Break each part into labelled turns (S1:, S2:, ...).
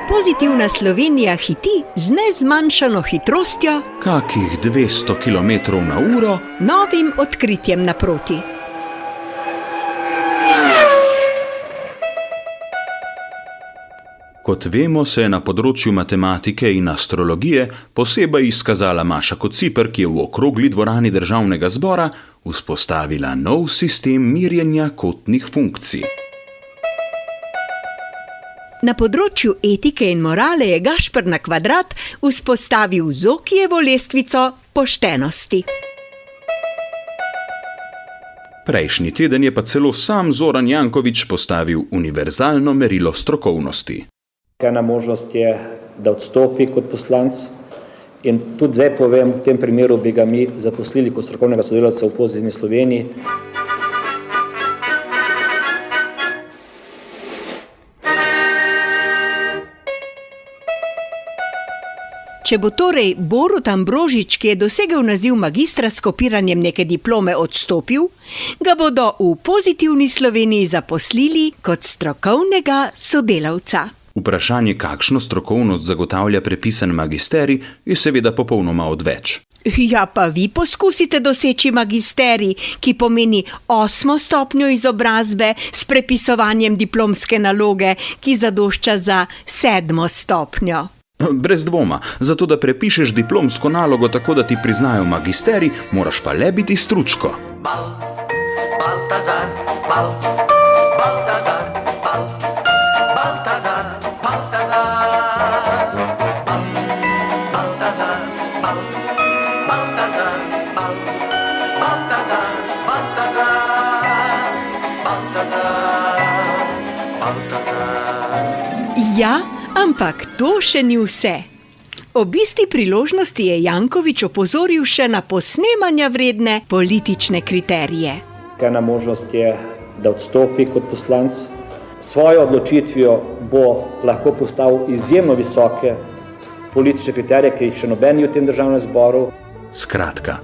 S1: Pozitivna Slovenija hiti z nezmanjšano hitrostjo,
S2: kakih 200 km/h,
S1: novim odkritjem naproti.
S2: Kot vemo, se je na področju matematike in astrologije posebej izkazala Maša Kociper, ki je v okrogli dvorani Državnega zbora vzpostavila nov sistem merjenja kotnih funkcij.
S1: Na področju etike in morale je Gašper na kvadrat vzpostavil Zokijevo lestvico poštenosti.
S2: Prejšnji teden je pa celo sam Zoran Janković postavil univerzalno merilo strokovnosti.
S3: Ena možnost je, da odstopi kot poslanec in tudi zdaj povem, v tem primeru bi ga mi zaposlili kot strokovnega sodelavca v Pozitivni Sloveniji.
S1: Če bo torej Borut Ambrožič, ki je dosegel naziv magistra s kopiranjem neke diplome, odstopil, ga bodo v Pozitivni Sloveniji zaposlili kot strokovnega sodelavca.
S2: Vprašanje, kakšno strokovnost zagotavlja prepisan magisterij, je seveda popolnoma odveč.
S1: Ja, pa vi poskusite doseči magisterij, ki pomeni 8. stopnjo izobrazbe s prepisovanjem diplomske naloge, ki zadošča za 7. stopnjo.
S2: Brez dvoma, zato da prepišeš diplomsko nalogo tako, da ti priznajo magisterij, moraš pa le biti stručko.
S4: Baltazar, Baltazar, Baltazar, Baltazar, Baltazar, Baltazar, Baltazar, Baltazar.
S1: Ja, ampak to še ni vse. Ob isti priložnosti je Janković opozoril še na posnemanja vredne politične kriterije.
S3: Ena možnost je, da odstopi kot poslanec. Svojo odločitvijo bo lahko postavil izjemno visoke politične kriterije, ki jih še noben ni v tem Državnem zboru.
S2: Skratka,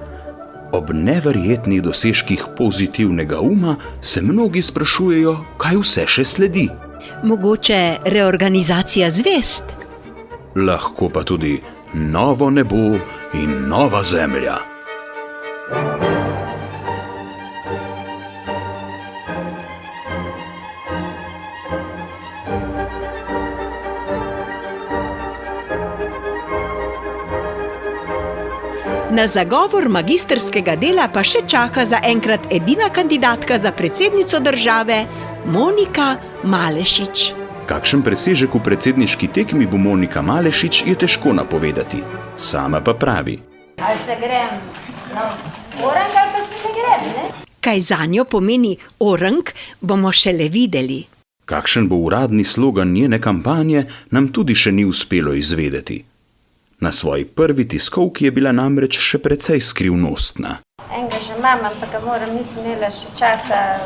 S2: ob neverjetnih dosežkih pozitivnega uma se mnogi sprašujejo, kaj vse še sledi.
S1: Mogoče reorganizacija zvest?
S2: Lahko pa tudi novo nebo in nova zemlja.
S1: Na zagovor magistrskega dela pa še čaka zaenkrat edina kandidatka za predsednico države, Monika Malešič.
S2: Kakšen presežek v predsedniški tekmi bo Monika Malešič, je težko napovedati. Sama pa pravi:
S5: Ali se grem na orang ali pa se ne grem, ne?
S1: Kaj zanjo pomeni orang, bomo šele videli.
S2: Kakšen bo uradni slogan njene kampanje, nam tudi še ni uspelo izvedeti. Na svoji prvi tiskovki je bila namreč še precej skrivnostna.
S5: Enega že imam, ampak nisem imela še časa,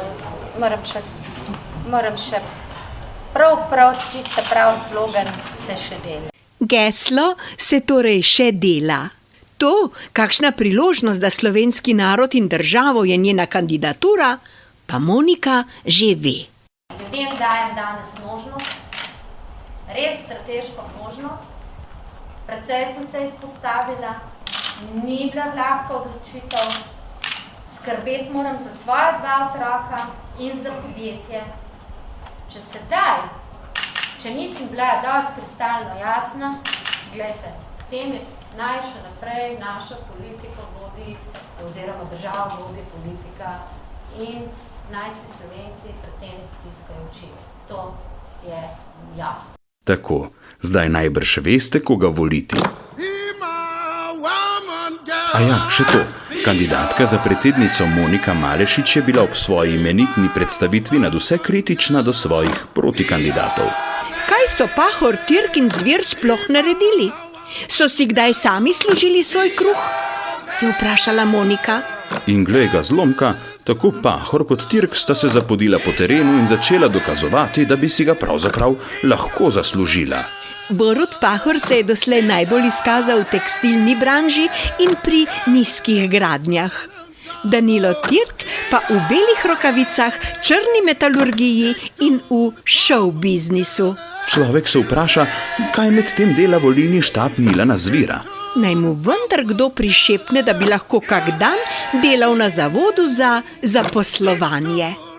S5: moram še prav, čisto prav slogan se še dela.
S1: Geslo se torej še dela. To, kakšna priložnost za slovenski narod in državo je njena kandidatura, pa Monika že ve.
S5: Ljudem dajem danes možnost, res strateško možnost. Precej sem se izpostavila, ni bila lahka odločitev, skrbeti moram za svoja 2 otroka in za podjetje. Če sedaj, če nisem bila dosti kristalno jasna, gledajte, tem je naj še naprej naša politika vodi, oziroma država vodi politika in naj si Slovenci pred tem stiskajo oči. To je jasno.
S2: Tako, zdaj najbrž veste, koga voliti. A ja, še to. Kandidatka za predsednico Monika Malešič je bila ob svoji imenitni predstavitvi nadvse kritična do svojih protikandidatov.
S1: Kaj so Pahor, Tirk in Zver sploh naredili? So si kdaj sami služili svoj kruh? Je vprašala Monika.
S2: In glej ga zlomka, tako Pahor kot Tirk sta se zapodila po terenu in začela dokazovati, da bi si ga pravzaprav lahko zaslužila.
S1: Borut Pahor se je doslej najbolj izkazal v tekstilni branži in pri nizkih gradnjah. Danilo Tirk pa v belih rokavicah, črni metalurgiji in v show biznisu.
S2: Človek se vpraša, kaj med tem dela volilni štab Milana Zvira.
S1: Naj mu vendar kdo prišepne, da bi lahko kak dan delal na zavodu za zaposlovanje.